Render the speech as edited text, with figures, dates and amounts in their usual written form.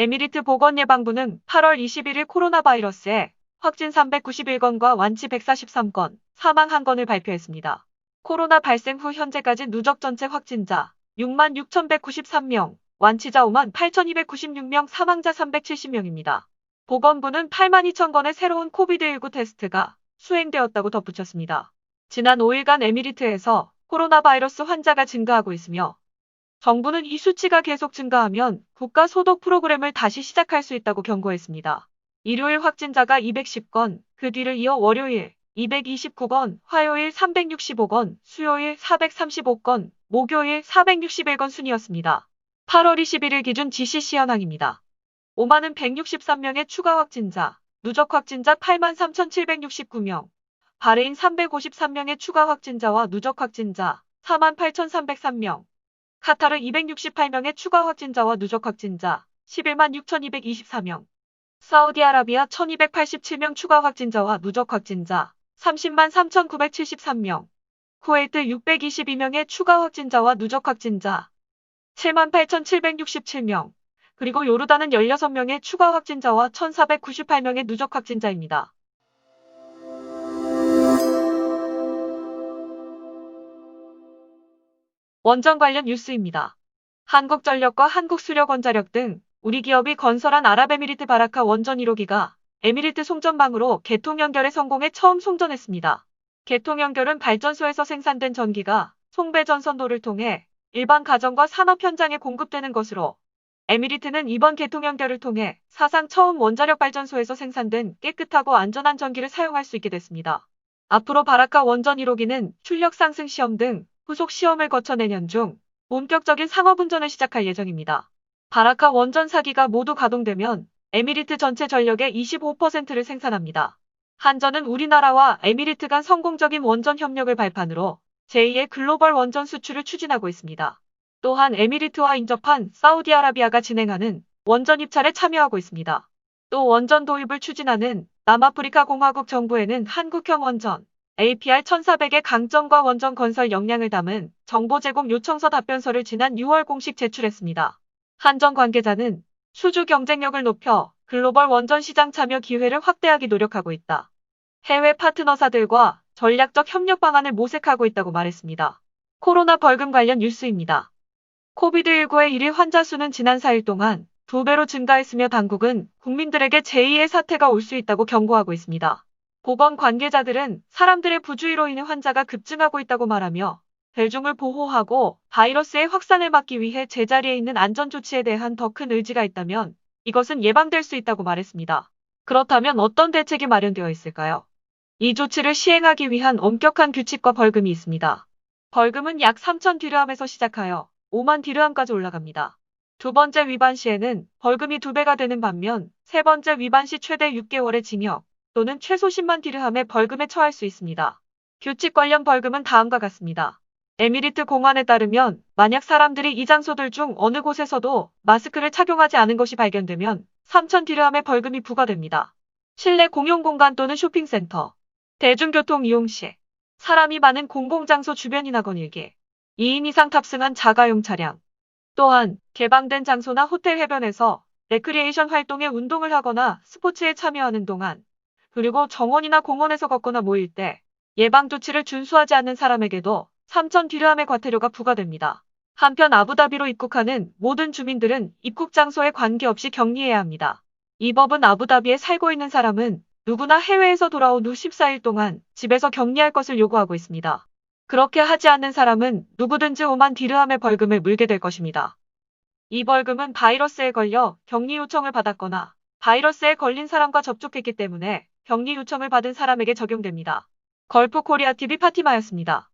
에미리트 보건예방부는 8월 21일 코로나 바이러스에 확진 391건과 완치 143건, 사망 1건을 발표했습니다. 코로나 발생 후 현재까지 누적 전체 확진자 66,193명, 완치자 58,296명, 사망자 370명입니다. 보건부는 82,000건의 새로운 코비드19 테스트가 수행되었다고 덧붙였습니다. 지난 5일간 에미리트에서 코로나 바이러스 환자가 증가하고 있으며 정부는 이 수치가 계속 증가하면 국가 소독 프로그램을 다시 시작할 수 있다고 경고했습니다. 일요일 확진자가 210건, 그 뒤를 이어 월요일 229건, 화요일 365건, 수요일 435건, 목요일 461건 순이었습니다. 8월 21일 기준 GCC 현황입니다. 오만은 163명의 추가 확진자, 누적 확진자 83,769명, 바레인 353명의 추가 확진자와 누적 확진자 48,303명, 카타르 268명의 추가 확진자와 누적 확진자 11만 6,224명, 사우디아라비아 1,287명 추가 확진자와 누적 확진자 30만 3,973명, 쿠웨이트 622명의 추가 확진자와 누적 확진자 7만 8,767명, 그리고 요르단은 16명의 추가 확진자와 1,498명의 누적 확진자입니다. 원전 관련 뉴스입니다. 한국전력과 한국수력원자력 등 우리 기업이 건설한 아랍에미리트 바라카 원전 1호기가 에미리트 송전망으로 개통 연결에 성공해 처음 송전했습니다. 개통 연결은 발전소에서 생산된 전기가 송배전선도를 통해 일반 가정과 산업 현장에 공급되는 것으로 에미리트는 이번 개통 연결을 통해 사상 처음 원자력 발전소에서 생산된 깨끗하고 안전한 전기를 사용할 수 있게 됐습니다. 앞으로 바라카 원전 1호기는 출력 상승 시험 등 후속 시험을 거쳐 내년 중 본격적인 상업운전을 시작할 예정입니다. 바라카 원전 4기가 모두 가동되면 에미리트 전체 전력의 25%를 생산합니다. 한전은 우리나라와 에미리트 간 성공적인 원전 협력을 발판으로 제2의 글로벌 원전 수출을 추진하고 있습니다. 또한 에미리트와 인접한 사우디아라비아가 진행하는 원전 입찰에 참여하고 있습니다. 또 원전 도입을 추진하는 남아프리카 공화국 정부에는 한국형 원전 APR 1400의 강점과 원전 건설 역량을 담은 정보 제공 요청서 답변서를 지난 6월 공식 제출했습니다. 한전 관계자는 수주 경쟁력을 높여 글로벌 원전 시장 참여 기회를 확대하기 노력하고 있다. 해외 파트너사들과 전략적 협력 방안을 모색하고 있다고 말했습니다. 코로나 벌금 관련 뉴스입니다. 코비드19의 일일 환자 수는 지난 4일 동안 2배로 증가했으며 당국은 국민들에게 제2의 사태가 올 수 있다고 경고하고 있습니다. 보건 관계자들은 사람들의 부주의로 인해 환자가 급증하고 있다고 말하며 대중을 보호하고 바이러스의 확산을 막기 위해 제자리에 있는 안전조치에 대한 더 큰 의지가 있다면 이것은 예방될 수 있다고 말했습니다. 그렇다면 어떤 대책이 마련되어 있을까요? 이 조치를 시행하기 위한 엄격한 규칙과 벌금이 있습니다. 벌금은 약 3천 디르함에서 시작하여 5만 디르함까지 올라갑니다. 두 번째 위반 시에는 벌금이 2배가 되는 반면 세 번째 위반 시 최대 6개월의 징역 또는 최소 10만 디르함의 벌금에 처할 수 있습니다. 규칙 관련 벌금은 다음과 같습니다. 에미리트 공안에 따르면 만약 사람들이 이 장소들 중 어느 곳에서도 마스크를 착용하지 않은 것이 발견되면 3천 디르함의 벌금이 부과됩니다. 실내 공용공간 또는 쇼핑센터, 대중교통 이용 시, 사람이 많은 공공장소 주변이나 거닐기, 2인 이상 탑승한 자가용 차량, 또한 개방된 장소나 호텔 해변에서 레크리에이션 활동에 운동을 하거나 스포츠에 참여하는 동안, 그리고 정원이나 공원에서 걷거나 모일 때 예방조치를 준수하지 않는 사람에게도 3천 디르함의 과태료가 부과됩니다. 한편 아부다비로 입국하는 모든 주민들은 입국 장소에 관계없이 격리해야 합니다. 이 법은 아부다비에 살고 있는 사람은 누구나 해외에서 돌아온 후 14일 동안 집에서 격리할 것을 요구하고 있습니다. 그렇게 하지 않는 사람은 누구든지 5만 디르함의 벌금을 물게 될 것입니다. 이 벌금은 바이러스에 걸려 격리 요청을 받았거나 바이러스에 걸린 사람과 접촉했기 때문에 격리 요청을 받은 사람에게 적용됩니다. 걸프 코리아 TV 파티마였습니다.